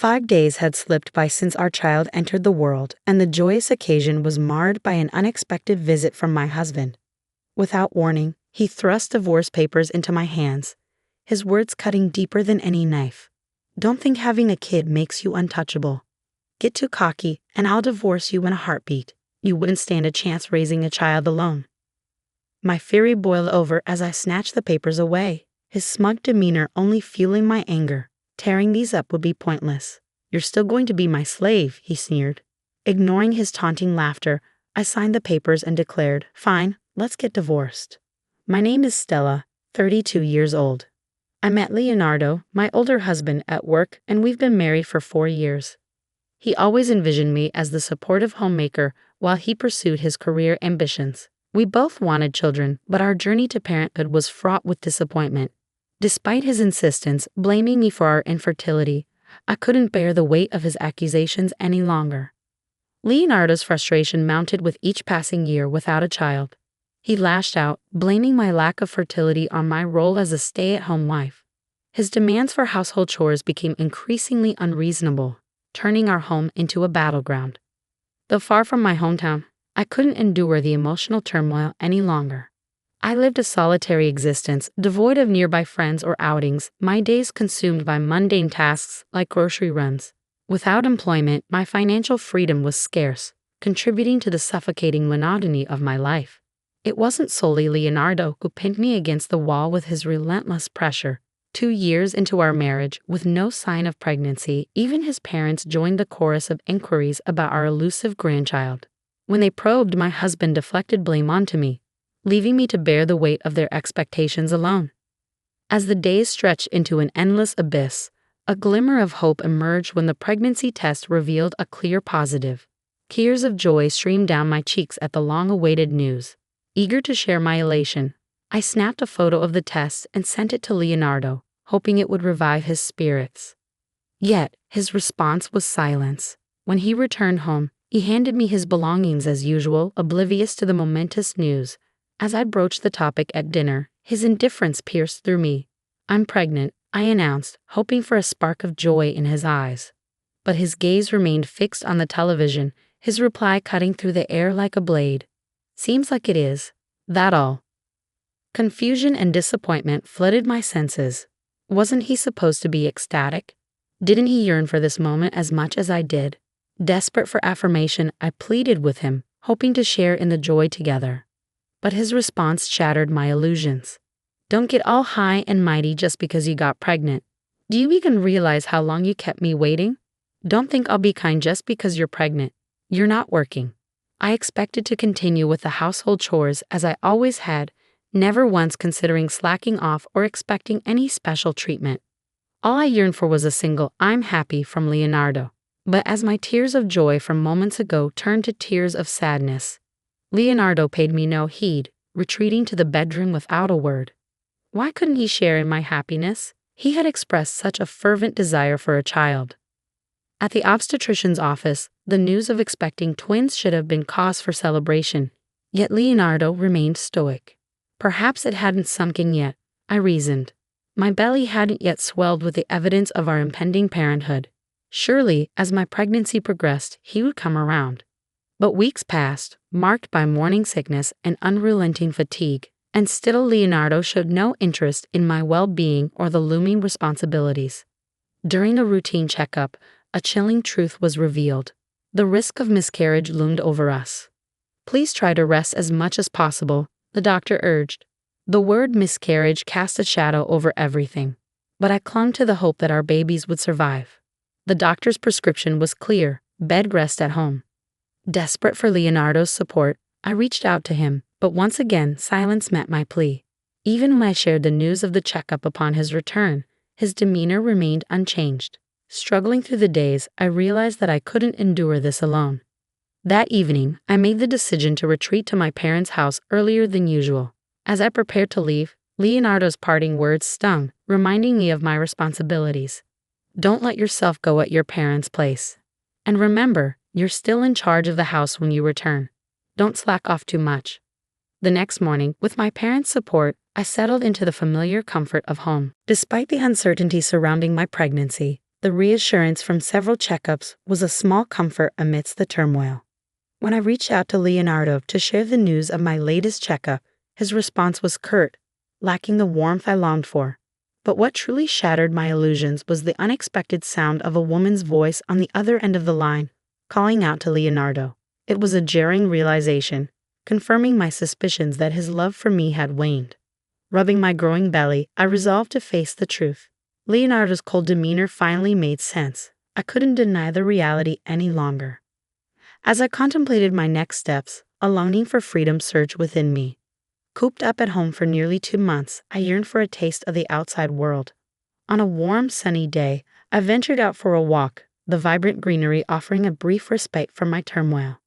5 days had slipped by since our child entered the world, and the joyous occasion was marred by an unexpected visit from my husband. Without warning, he thrust divorce papers into my hands, his words cutting deeper than any knife. "Don't think having a kid makes you untouchable. Get too cocky, and I'll divorce you in a heartbeat. You wouldn't stand a chance raising a child alone." My fury boiled over as I snatched the papers away, his smug demeanor only fueling my anger. Tearing these up would be pointless. "You're still going to be my slave," he sneered. Ignoring his taunting laughter, I signed the papers and declared, "Fine, let's get divorced. My name is Stella, 32 years old. I met Leonardo, my older husband, at work, and we've been married for 4 years. He always envisioned me as the supportive homemaker while he pursued his career ambitions. We both wanted children, but our journey to parenthood was fraught with disappointment. Despite his insistence, blaming me for our infertility, I couldn't bear the weight of his accusations any longer. Leonardo's frustration mounted with each passing year without a child. He lashed out, blaming my lack of fertility on my role as a stay-at-home wife. His demands for household chores became increasingly unreasonable, turning our home into a battleground. Though far from my hometown, I couldn't endure the emotional turmoil any longer. I lived a solitary existence, devoid of nearby friends or outings, my days consumed by mundane tasks like grocery runs. Without employment, my financial freedom was scarce, contributing to the suffocating monotony of my life. It wasn't solely Leonardo who pinned me against the wall with his relentless pressure. 2 years into our marriage, with no sign of pregnancy, even his parents joined the chorus of inquiries about our elusive grandchild. When they probed, my husband deflected blame onto me, leaving me to bear the weight of their expectations alone. As the days stretched into an endless abyss, a glimmer of hope emerged when the pregnancy test revealed a clear positive. Tears of joy streamed down my cheeks at the long-awaited news. Eager to share my elation, I snapped a photo of the test and sent it to Leonardo, hoping it would revive his spirits. Yet, his response was silence. When he returned home, he handed me his belongings as usual, oblivious to the momentous news. As I broached the topic at dinner, his indifference pierced through me. "I'm pregnant," I announced, hoping for a spark of joy in his eyes. But his gaze remained fixed on the television, his reply cutting through the air like a blade. "Seems like it is. That all." Confusion and disappointment flooded my senses. Wasn't he supposed to be ecstatic? Didn't he yearn for this moment as much as I did? Desperate for affirmation, I pleaded with him, hoping to share in the joy together. But his response shattered my illusions. "Don't get all high and mighty just because you got pregnant. Do you even realize how long you kept me waiting? Don't think I'll be kind just because you're pregnant. You're not working." I expected to continue with the household chores as I always had, never once considering slacking off or expecting any special treatment. All I yearned for was a single "I'm happy" from Leonardo. But as my tears of joy from moments ago turned to tears of sadness, Leonardo paid me no heed, retreating to the bedroom without a word. Why couldn't he share in my happiness? He had expressed such a fervent desire for a child. At the obstetrician's office, the news of expecting twins should have been cause for celebration, yet Leonardo remained stoic. Perhaps it hadn't sunk in yet, I reasoned. My belly hadn't yet swelled with the evidence of our impending parenthood. Surely, as my pregnancy progressed, he would come around. But weeks passed, marked by morning sickness and unrelenting fatigue, and still Leonardo showed no interest in my well-being or the looming responsibilities. During a routine checkup, a chilling truth was revealed. The risk of miscarriage loomed over us. "Please try to rest as much as possible," the doctor urged. The word miscarriage cast a shadow over everything, but I clung to the hope that our babies would survive. The doctor's prescription was clear: bed rest at home. Desperate for Leonardo's support, I reached out to him, but once again silence met my plea. Even when I shared the news of the checkup upon his return, his demeanor remained unchanged. Struggling through the days, I realized that I couldn't endure this alone. That evening, I made the decision to retreat to my parents' house earlier than usual. As I prepared to leave, Leonardo's parting words stung, reminding me of my responsibilities. "Don't let yourself go at your parents' place. And remember, you're still in charge of the house when you return. Don't slack off too much." The next morning, with my parents' support, I settled into the familiar comfort of home. Despite the uncertainty surrounding my pregnancy, The reassurance from several checkups was a small comfort amidst the turmoil. When I reached out to Leonardo to share the news of my latest checkup, his response was curt, lacking the warmth I longed for. But what truly shattered my illusions was the unexpected sound of a woman's voice on the other end of the line, calling out to Leonardo. It was a jarring realization, confirming my suspicions that his love for me had waned. Rubbing my growing belly, I resolved to face the truth. Leonardo's cold demeanor finally made sense. I couldn't deny the reality any longer. As I contemplated my next steps, a longing for freedom surged within me. Cooped up at home for nearly 2 months, I yearned for a taste of the outside world. On a warm, sunny day, I ventured out for a walk, the vibrant greenery offering a brief respite from my turmoil.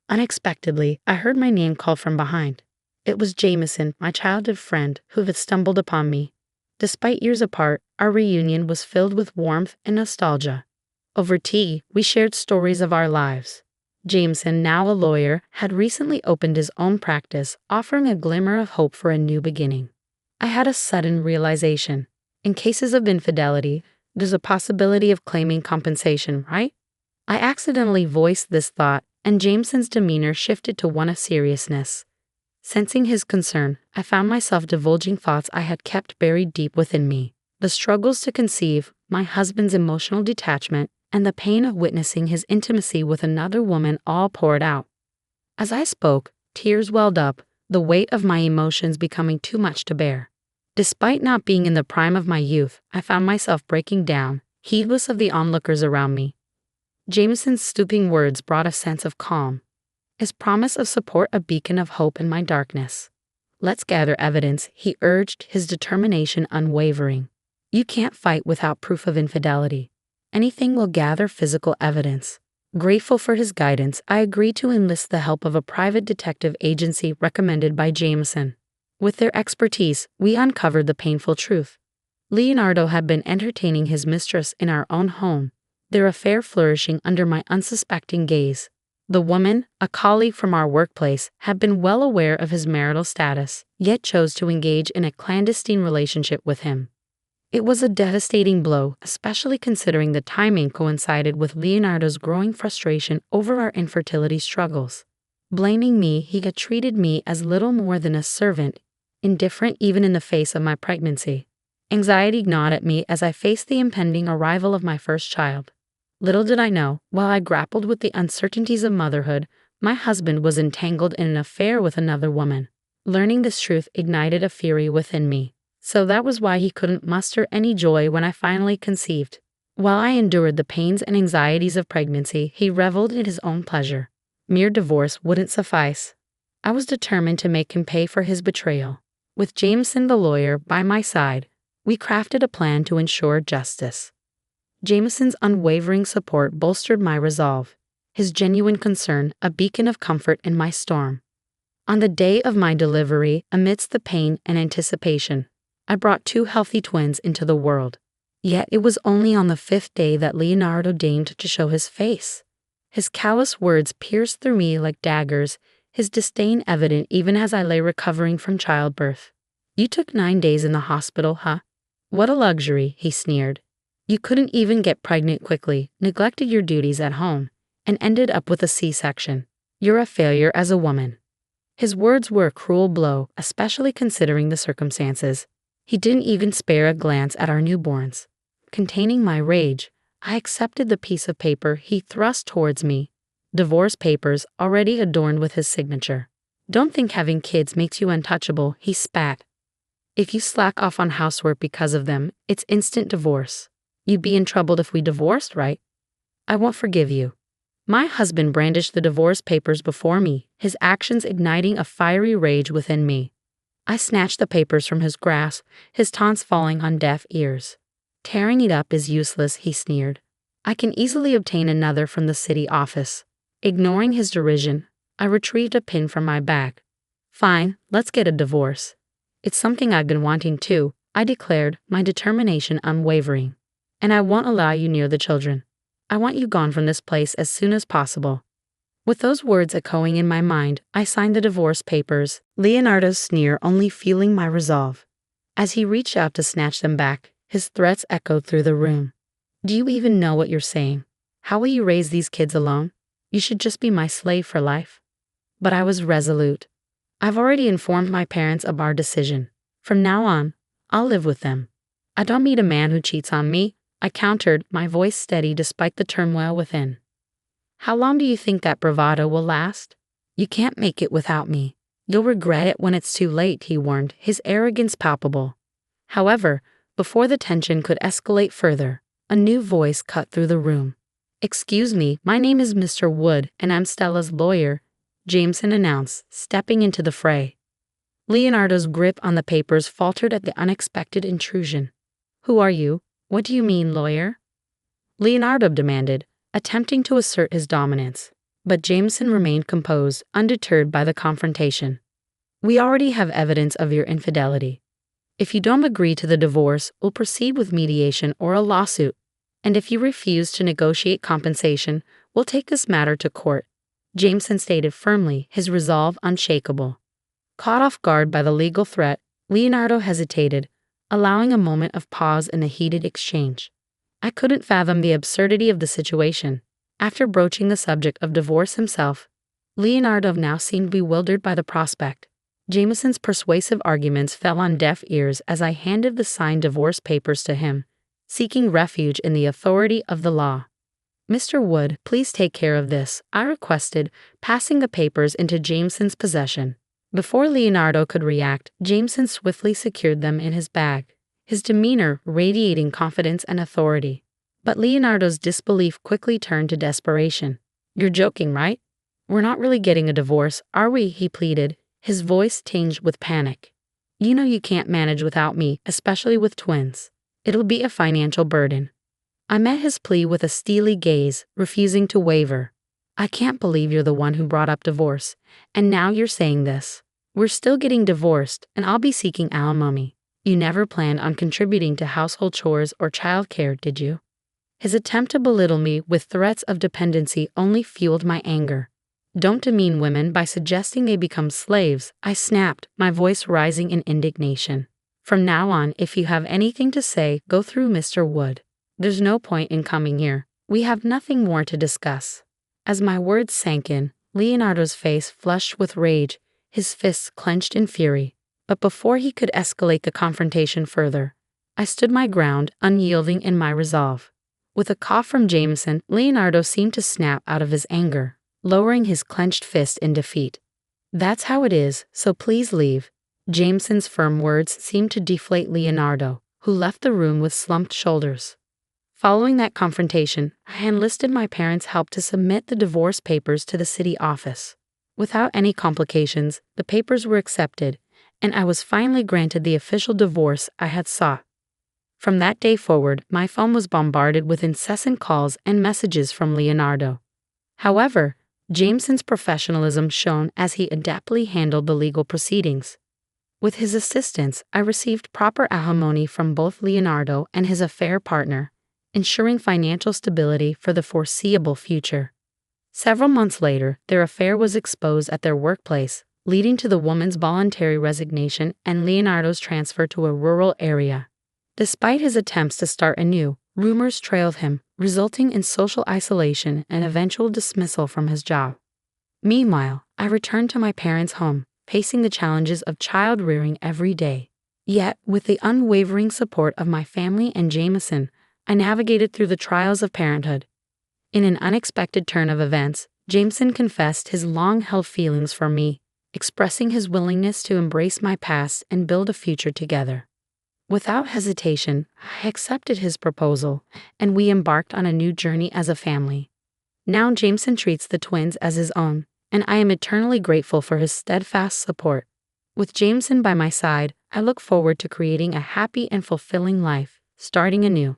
Unexpectedly, I heard my name called from behind. It was Jameson, my childhood friend, who had stumbled upon me. Despite years apart, our reunion was filled with warmth and nostalgia. Over tea, we shared stories of our lives. Jameson, now a lawyer, had recently opened his own practice, offering a glimmer of hope for a new beginning. I had a sudden realization. In cases of infidelity, there's a possibility of claiming compensation, right? I accidentally voiced this thought, and Jameson's demeanor shifted to one of seriousness. Sensing his concern, I found myself divulging thoughts I had kept buried deep within me. The struggles to conceive, my husband's emotional detachment, and the pain of witnessing his intimacy with another woman all poured out. As I spoke, tears welled up, the weight of my emotions becoming too much to bear. Despite not being in the prime of my youth, I found myself breaking down, heedless of the onlookers around me. Jameson's stooping words brought a sense of calm, his promise of support a beacon of hope in my darkness. "Let's gather evidence," he urged, his determination unwavering. "You can't fight without proof of infidelity. Anything will gather physical evidence." Grateful for his guidance, I agreed to enlist the help of a private detective agency recommended by Jameson. With their expertise, we uncovered the painful truth. Leonardo had been entertaining his mistress in our own home, their affair flourishing under my unsuspecting gaze. The woman, a colleague from our workplace, had been well aware of his marital status, yet chose to engage in a clandestine relationship with him. It was a devastating blow, especially considering the timing coincided with Leonardo's growing frustration over our infertility struggles. Blaming me, he had treated me as little more than a servant, indifferent even in the face of my pregnancy. Anxiety gnawed at me as I faced the impending arrival of my first child. Little did I know, while I grappled with the uncertainties of motherhood, my husband was entangled in an affair with another woman. Learning this truth ignited a fury within me. So that was why he couldn't muster any joy when I finally conceived. While I endured the pains and anxieties of pregnancy, he reveled in his own pleasure. Mere divorce wouldn't suffice. I was determined to make him pay for his betrayal. With Jameson the lawyer by my side, we crafted a plan to ensure justice. Jameson's unwavering support bolstered my resolve, his genuine concern a beacon of comfort in my storm. On the day of my delivery, amidst the pain and anticipation, I brought 2 healthy twins into the world. Yet it was only on the 5th day that Leonardo deigned to show his face. His callous words pierced through me like daggers, his disdain evident even as I lay recovering from childbirth. "You took 9 days in the hospital, huh? What a luxury," he sneered. "You couldn't even get pregnant quickly, neglected your duties at home, and ended up with a C-section. You're a failure as a woman." His words were a cruel blow, especially considering the circumstances. He didn't even spare a glance at our newborns. Containing my rage, I accepted the piece of paper he thrust towards me. Divorce papers, already adorned with his signature. "Don't think having kids makes you untouchable," he spat. "If you slack off on housework because of them, it's instant divorce. You'd be in trouble if we divorced, right? I won't forgive you." My husband brandished the divorce papers before me, his actions igniting a fiery rage within me. I snatched the papers from his grasp, his taunts falling on deaf ears. "Tearing it up is useless," he sneered. "I can easily obtain another from the city office." Ignoring his derision, I retrieved a pin from my bag. "Fine, let's get a divorce. It's something I've been wanting too," I declared, my determination unwavering. "And I won't allow you near the children. I want you gone from this place as soon as possible." With those words echoing in my mind, I signed the divorce papers, Leonardo's sneer only fueling my resolve. As he reached out to snatch them back, his threats echoed through the room. Do you even know what you're saying? How will you raise these kids alone? You should just be my slave for life." But I was resolute. "I've already informed my parents of our decision. From now on, I'll live with them. I don't meet a man who cheats on me," I countered, my voice steady despite the turmoil within. "How long do you think that bravado will last? You can't make it without me. You'll regret it when it's too late," he warned, his arrogance palpable. However, before the tension could escalate further, a new voice cut through the room. "Excuse me, my name is Mr. Wood, and I'm Stella's lawyer," Jameson announced, stepping into the fray. Leonardo's grip on the papers faltered at the unexpected intrusion. "Who are you? What do you mean, lawyer?" Leonardo demanded, attempting to assert his dominance. But Jameson remained composed, undeterred by the confrontation. "We already have evidence of your infidelity. If you don't agree to the divorce, we'll proceed with mediation or a lawsuit. And if you refuse to negotiate compensation, we'll take this matter to court," Jameson stated firmly, his resolve unshakable. Caught off guard by the legal threat, Leonardo hesitated, allowing a moment of pause in the heated exchange. I couldn't fathom the absurdity of the situation. After broaching the subject of divorce himself, Leonardo now seemed bewildered by the prospect. Jameson's persuasive arguments fell on deaf ears as I handed the signed divorce papers to him, seeking refuge in the authority of the law. "Mr. Wood, please take care of this," I requested, passing the papers into Jameson's possession. Before Leonardo could react, Jameson swiftly secured them in his bag, his demeanor radiating confidence and authority. But Leonardo's disbelief quickly turned to desperation. "You're joking, right? We're not really getting a divorce, are we?" he pleaded, his voice tinged with panic. "You know you can't manage without me, especially with twins. It'll be a financial burden." I met his plea with a steely gaze, refusing to waver. "I can't believe you're the one who brought up divorce, and now you're saying this. We're still getting divorced, and I'll be seeking alimony. You never planned on contributing to household chores or childcare, did you?" His attempt to belittle me with threats of dependency only fueled my anger. "Don't demean women by suggesting they become slaves," I snapped, my voice rising in indignation. "From now on, if you have anything to say, go through Mr. Wood. There's no point in coming here. We have nothing more to discuss." As my words sank in, Leonardo's face flushed with rage, his fists clenched in fury. But before he could escalate the confrontation further, I stood my ground, unyielding in my resolve. With a cough from Jameson, Leonardo seemed to snap out of his anger, lowering his clenched fist in defeat. "That's how it is, so please leave." Jameson's firm words seemed to deflate Leonardo, who left the room with slumped shoulders. Following that confrontation, I enlisted my parents' help to submit the divorce papers to the city office. Without any complications, the papers were accepted, and I was finally granted the official divorce I had sought. From that day forward, my phone was bombarded with incessant calls and messages from Leonardo. However, Jameson's professionalism shone as he adeptly handled the legal proceedings. With his assistance, I received proper alimony from both Leonardo and his affair partner, ensuring financial stability for the foreseeable future. Several months later, their affair was exposed at their workplace, leading to the woman's voluntary resignation and Leonardo's transfer to a rural area. Despite his attempts to start anew, rumors trailed him, resulting in social isolation and eventual dismissal from his job. Meanwhile, I returned to my parents' home, facing the challenges of child rearing every day. Yet, with the unwavering support of my family and Jameson, I navigated through the trials of parenthood. In an unexpected turn of events, Jameson confessed his long-held feelings for me, expressing his willingness to embrace my past and build a future together. Without hesitation, I accepted his proposal, and we embarked on a new journey as a family. Now Jameson treats the twins as his own, and I am eternally grateful for his steadfast support. With Jameson by my side, I look forward to creating a happy and fulfilling life, starting anew.